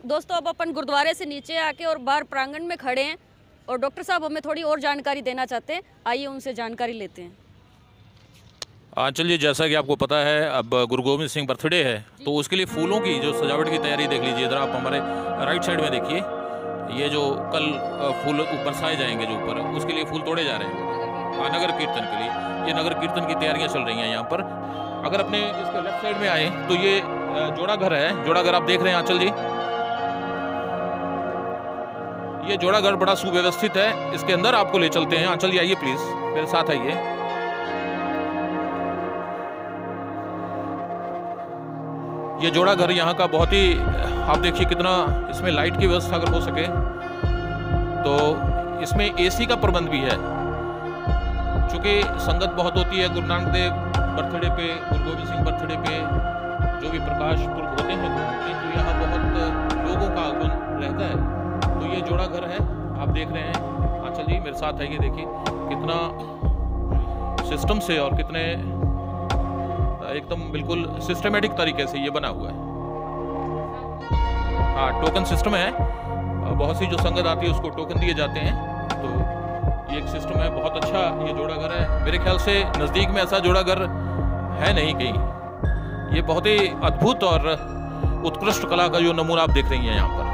दोस्तों अब अपन गुरुद्वारे से नीचे आके और बाहर प्रांगण में खड़े हैं और डॉक्टर साहब हमें थोड़ी और जानकारी देना चाहते हैं। आइए उनसे जानकारी लेते हैं। चलिए, जैसा कि आपको पता है अब गुरु गोविंद सिंह बर्थडे है, तो उसके लिए फूलों की जो सजावट की तैयारी देख लीजिए। इधर आप हमारे राइट साइड में देखिए, ये जो कल फूल बरसाए जाएंगे जो ऊपर, उसके लिए फूल तोड़े जा रहे हैं नगर कीर्तन के लिए। ये नगर कीर्तन की तैयारियां चल रही हैं यहाँ पर। अगर अपने इसके लेफ्ट साइड में आए तो ये जोड़ा घर है। जोड़ा घर आप देख रहे हैं आंचल जी, ये जोड़ा घर बड़ा सुव्यवस्थित है। इसके अंदर आपको ले चलते हैं। आंचल जी आइए प्लीज, मेरे साथ आइए। ये जोड़ा घर यहाँ का बहुत ही, आप देखिए कितना इसमें लाइट की व्यवस्था अगर हो सके तो इसमें एसी का प्रबंध भी है। चूंकि संगत बहुत होती है गुरु नानक देव बर्थडे पे, गुरु गोविंद सिंह बर्थडे पे जो भी प्रकाश पुरब होते हैं तो यहाँ बहुत लोगों का आगमन रहता है। तो ये जोड़ा घर है, आप देख रहे हैं। आंचल जी मेरे साथ आइए, देखिए कितना सिस्टम से और कितने एकदम बिल्कुल सिस्टमेटिक तरीके से ये बना हुआ है। हाँ, टोकन सिस्टम है। बहुत सी जो संगत आती है उसको टोकन दिए जाते हैं। तो ये एक सिस्टम है, बहुत अच्छा ये जोड़ा घर है। मेरे ख्याल से नज़दीक में ऐसा जोड़ा घर है नहीं कहीं। ये बहुत ही अद्भुत और उत्कृष्ट कला का जो नमूना आप देख रही हैं यहाँ पर।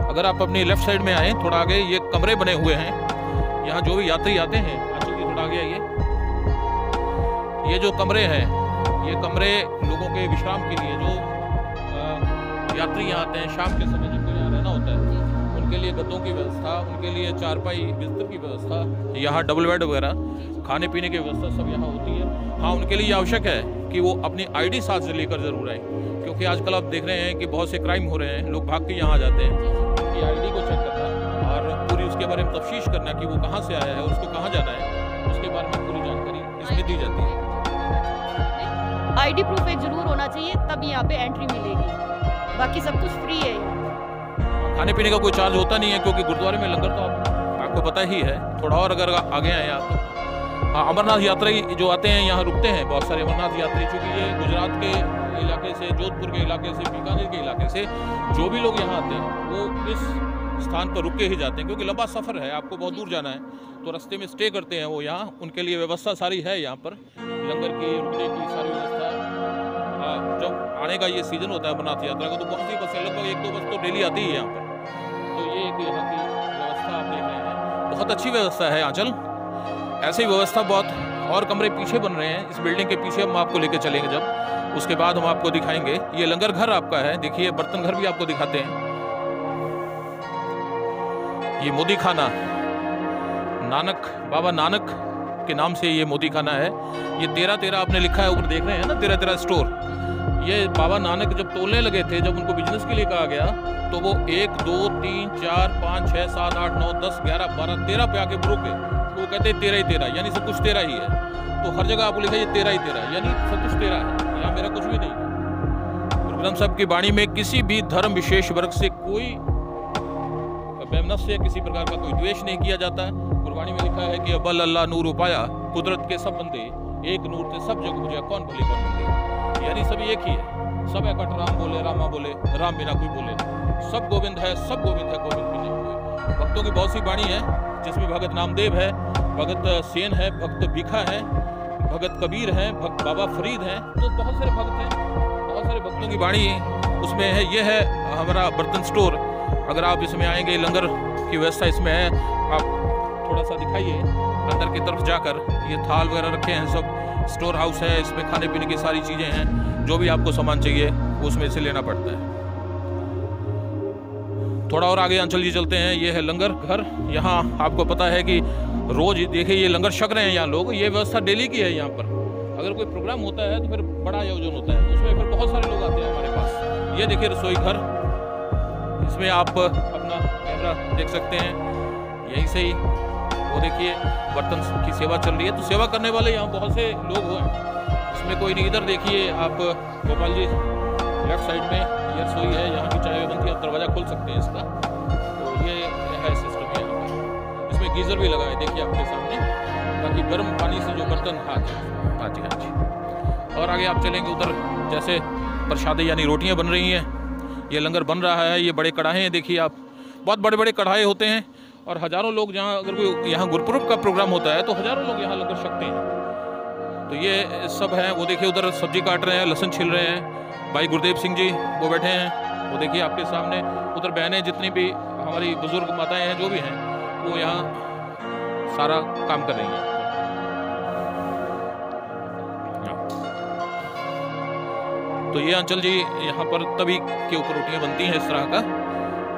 अगर आप अपनी लेफ्ट साइड में आए थोड़ा आगे, ये कमरे बने हुए हैं। यहाँ जो भी यात्री आते हैं, आंचल थोड़ा आगे आइए, ये जो कमरे हैं, ये कमरे लोगों के विश्राम के लिए, जो यात्री यहाँ आते हैं शाम के समय जिनको यहाँ रहना होता है, उनके लिए गद्दों की व्यवस्था, उनके लिए चारपाई बिस्तर की व्यवस्था, यहाँ डबल बेड वगैरह, खाने पीने की व्यवस्था सब यहाँ होती है। हाँ, उनके लिए आवश्यक है कि वो अपनी आईडी साथ से लेकर जरूर आए, क्योंकि आजकल आप देख रहे हैं कि बहुत से क्राइम हो रहे हैं। लोग भाग के यहाँ आ जाते हैं। उनकी आईडी को चेक करना और पूरी उसके बारे में तफ्तीश करना कि वो कहाँ से आया है, उसको कहाँ जाना है, उसके बारे में पूरी जानकारी इसमें दी जाती है। आईडी प्रूफ एक जरूर होना चाहिए, तब यहाँ पे एंट्री मिलेगी। बाकी सब कुछ फ्री है। खाने पीने का कोई चार्ज होता नहीं है, क्योंकि गुरुद्वारे में लंगर तो आपको पता ही है। थोड़ा और अगर आगे आए आप, हाँ, अमरनाथ यात्री जो आते हैं यहाँ रुकते हैं बहुत सारे अमरनाथ यात्री। चूँकि ये गुजरात के इलाके से, जोधपुर के इलाके से, बीकानेर के इलाके से जो भी लोग यहाँ आते हैं वो इस स्थान पर रुक के ही जाते हैं, क्योंकि लंबा सफ़र है, आपको बहुत दूर जाना है, तो रास्ते में स्टे करते हैं वो यहाँ। उनके लिए व्यवस्था सारी है यहाँ पर, लंगर की, रुकने की सारी व्यवस्था। जब आने का ये सीजन होता है अमरनाथ यात्रा का, तो बहुत सी बसें, लगभग 1-2 बस तो डेली आती है यहाँ पर। तो ये एक यहाँ की व्यवस्था आप देख रहे हैं, बहुत अच्छी व्यवस्था है आंचल। ऐसी व्यवस्था बहुत और कमरे पीछे बन रहे हैं इस बिल्डिंग के पीछे, हम आपको लेके चलेंगे जब, उसके बाद हम आपको दिखाएंगे। ये लंगर घर आपका है, देखिए बर्तन घर भी आपको दिखाते हैं। ये मोदी खाना, नानक बाबा नानक के नाम से ये मोदी खाना है। ये 13-13 आपने लिखा है ऊपर, देख रहे हैं ना, 13-13 स्टोर। ये बाबा नानक जब तोलने लगे थे, जब उनको बिजनेस के लिए कहा गया, तो वो 1, 2, 3, 4, 5, 6, 7, 8, 9, 10, 11, 12, 13 पे आके रुके। तो वो कहते हैं 13 ही 13, यानी सब कुछ 13 ही है। तो हर जगह आपको लिखा है ये 13 ही 13, यानी सब कुछ 13 है। यहाँ मेरा कुछ भी नहीं है। गुरु ग्रंथ साहब की वाणी में किसी भी धर्म विशेष वर्ग से कोई वैमनस्य, किसी प्रकार का कोई द्वेष नहीं किया जाता है। गुरबाणी में लिखा है कि अबल अल्लाह नूर उपाया, कुदरत के सब बंदे, एक नूर थे सब जग बुझे, कौन भले कौन मंदे। यानी सब एक ही है, सब एकट राम बोले, रामा बोले, राम बिना कोई बोले, सब गोविंद है, सब गोविंद है, गोविंद बिना कोई। भक्तों की बहुत सी वाणी है, जिसमें भगत नामदेव है, भगत सेन है, भक्त भीखा है, भगत कबीर है, भक्त बाबा फरीद है। तो बहुत सारे भक्त हैं, बहुत सारे भक्तों की वाणी उसमें है। ये है हमारा बर्तन स्टोर। अगर आप इसमें आएंगे, लंगर की व्यवस्था इसमें है। आप थोड़ा सा दिखाइए अंदर की तरफ जाकर, ये थाल वगैरह रखे हैं, सब स्टोर हाउस है। इसमें खाने पीने की सारी चीज़ें हैं, जो भी आपको सामान चाहिए वो उसमें से लेना पड़ता है। थोड़ा और आगे आंचल जी चलते हैं। ये है लंगर घर। यहाँ आपको पता है कि रोज देखिए ये लंगर छक रहे हैं यहाँ लोग। ये व्यवस्था डेली की है यहाँ पर। अगर कोई प्रोग्राम होता है तो फिर बड़ा आयोजन होता है, उसमें फिर बहुत सारे लोग आते हैं हमारे पास। ये देखिए रसोई घर, इसमें आप अपना कैमरा देख सकते हैं यहीं से ही। वो देखिए बर्तन की सेवा चल रही है, तो सेवा करने वाले यहाँ बहुत से लोग हैं, इसमें कोई नहीं। इधर देखिए आप गोपाल जी लेफ्ट साइड में ये रसोई है, यहाँ की चाय बनती है, आप दरवाज़ा खोल सकते हैं इसका। तो ये है सिस्टम है यहाँ पर। इसमें गीज़र भी लगा है, देखिए आपके सामने, ताकि गर्म पानी से जो बर्तन, हाँ जी हाँ जी। और आगे आप चलेंगे उधर, जैसे प्रसादी यानी रोटियाँ बन रही हैं, ये लंगर बन रहा है। ये बड़े कढ़ाए हैं, देखिए आप, बहुत बड़े बड़े कढ़ाए होते हैं और हज़ारों लोग जहाँ, अगर कोई यहाँ गुरपुरब का प्रोग्राम होता है तो हज़ारों लोग यहाँ लंगर छकते हैं। तो ये सब है। वो देखिए उधर सब्जी काट रहे हैं, लहसुन छिल रहे हैं भाई गुरदेव सिंह जी, वो बैठे हैं। वो देखिए आपके सामने उधर बहनें, जितनी भी हमारी बुजुर्ग माताएं हैं जो भी हैं, वो यहाँ सारा काम कर रही हैं। तो ये अंचल जी यहाँ पर तभी के ऊपर रोटियाँ बनती हैं इस तरह का।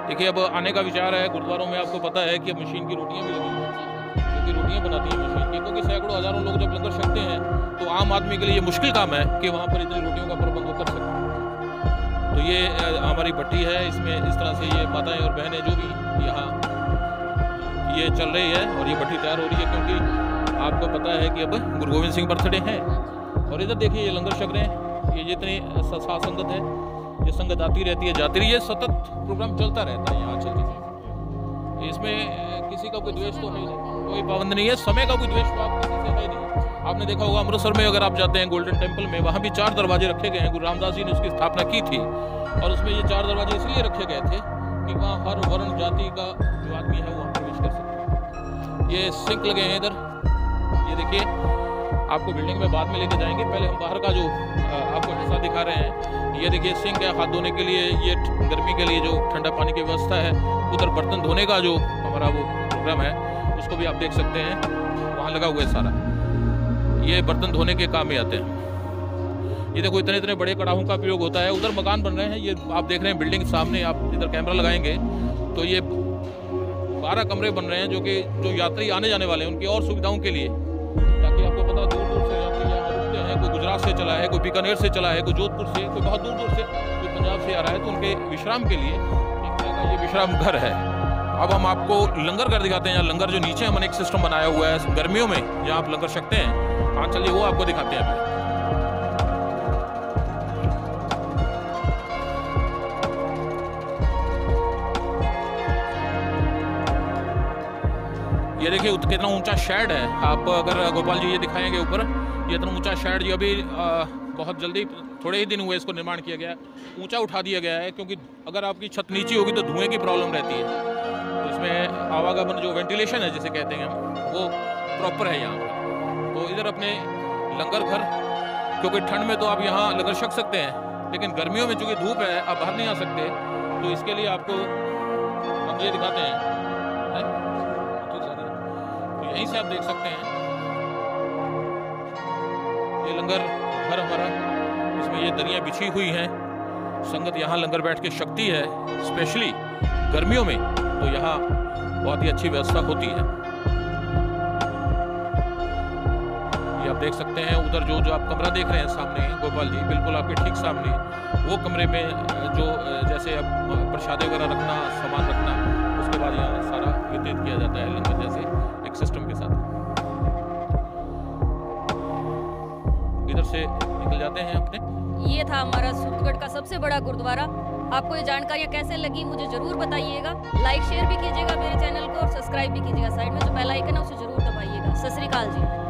देखिए अब आने का विचार है गुरुद्वारों में। आपको पता है कि अब मशीन की रोटियाँ भी लगी हैं, जो कि रोटियाँ बनाती हैं मशीन की, क्योंकि सैकड़ों हज़ारों लोग जब लंगर छकते हैं तो आम आदमी के लिए ये मुश्किल काम है कि वहाँ पर इतनी रोटियों का प्रबंध वो कर सके। तो ये हमारी भट्टी है, इसमें इस तरह से ये माताएं और बहनें जो भी यहाँ ये चल रही है और ये भट्टी तैयार हो रही है, क्योंकि आपको पता है कि अब गुरु गोविंद सिंह बर्थडे है। और इधर देखिए ये लंगर छक रहे हैं। ये जितनी साथ संगत है, ये संगत आती रहती है, जाती रही है, सतत प्रोग्राम चलता रहता है यहाँ चलते। इसमें किसी का कोई द्वेष तो है नहीं, कोई पाबंद नहीं है, समय का कोई द्वेष तो आप किसी से है नहीं। आपने देखा होगा अमृतसर में अगर आप जाते हैं गोल्डन टेम्पल में, वहाँ भी 4 दरवाजे रखे गए हैं। गुरु रामदास जी ने उसकी स्थापना की थी और उसमें ये 4 दरवाजे इसलिए रखे गए थे कि वहाँ हर वर्ण जाति का जो आदमी है वहाँ प्रवेश कर सके। ये सिंक लगे हैं इधर, ये देखिए, आपको बिल्डिंग में बाद में लेके जाएंगे। पहले हम बाहर का जो आपको हिस्सा दिखा रहे हैं, ये देखिए सिंक है हाथ धोने के लिए। ये गर्मी के लिए जो ठंडा पानी की व्यवस्था है। उधर बर्तन धोने का जो हमारा वो प्रोग्राम है उसको भी आप देख सकते हैं, वहाँ लगा हुआ है सारा। ये बर्तन धोने के काम में आते हैं। ये देखो इतने इतने बड़े कड़ाहों का प्रयोग होता है। उधर मकान बन रहे हैं, ये आप देख रहे हैं बिल्डिंग सामने। आप इधर कैमरा लगाएंगे तो ये 12 कमरे बन रहे हैं, जो कि जो यात्री आने जाने वाले हैं उनकी और सुविधाओं के लिए, ताकि आपको पता दूर दूर से यात्री यहाँ रुकते हैं। कोई गुजरात से चला है, कोई बीकानेर से चला है, कोई जोधपुर से, कोई बहुत दूर दूर से, कोई पंजाब से आ रहा है, तो उनके विश्राम के लिए एक तरह का ये विश्राम घर है। अब हम आपको लंगर घर दिखाते हैं। यहाँ लंगर जो नीचे हमने एक सिस्टम बनाया हुआ है गर्मियों में, जहाँ आप लंगर छकते हैं। हाँ चलिए वो आपको दिखाते हैं अभी। ये देखिए कितना ऊंचा शेड है। आप अगर गोपाल जी ये दिखाएंगे ऊपर, ये इतना ऊंचा शेड जो अभी बहुत जल्दी, थोड़े ही दिन हुए इसको निर्माण किया गया, ऊंचा उठा दिया गया है, क्योंकि अगर आपकी छत नीची होगी तो धुएं की प्रॉब्लम रहती है। तो इसमें आवागमन जो वेंटिलेशन है जिसे कहते हैं हम, वो प्रॉपर है यहाँ पर। तो इधर अपने लंगर घर, क्योंकि ठंड में तो आप यहाँ लंगर छक सकते हैं, लेकिन गर्मियों में चूँकि धूप है आप बाहर नहीं आ सकते, तो इसके लिए आपको हम ये दिखाते हैं। यहीं से आप देख सकते हैं ये लंगर घर हमारा, इसमें ये दरियाँ बिछी हुई हैं। संगत यहाँ लंगर बैठ के छकती है, स्पेशली गर्मियों में तो यहाँ बहुत ही अच्छी व्यवस्था होती है। ये आप देख सकते हैं उधर जो आप कमरा देख रहे हैं सामने गोपाल जी, बिल्कुल आपके ठीक सामने, वो कमरे में जो जैसे अब प्रसाद वगैरह रखना, सामान रखना, उसके बाद यहाँ सारा वितरित किया जाता है लंगर जैसे एक सिस्टम के साथ। इधर से निकल जाते हैं अपने। ये था हमारा सूरतगढ़ का सबसे बड़ा गुरुद्वारा। आपको ये जानकारियाँ कैसे लगी मुझे जरूर बताइएगा। लाइक शेयर भी कीजिएगा मेरे चैनल को और सब्सक्राइब भी कीजिएगा। साइड में जो बेल आइकन है उसे जरूर दबाइएगा। सत श्री अकाल जी।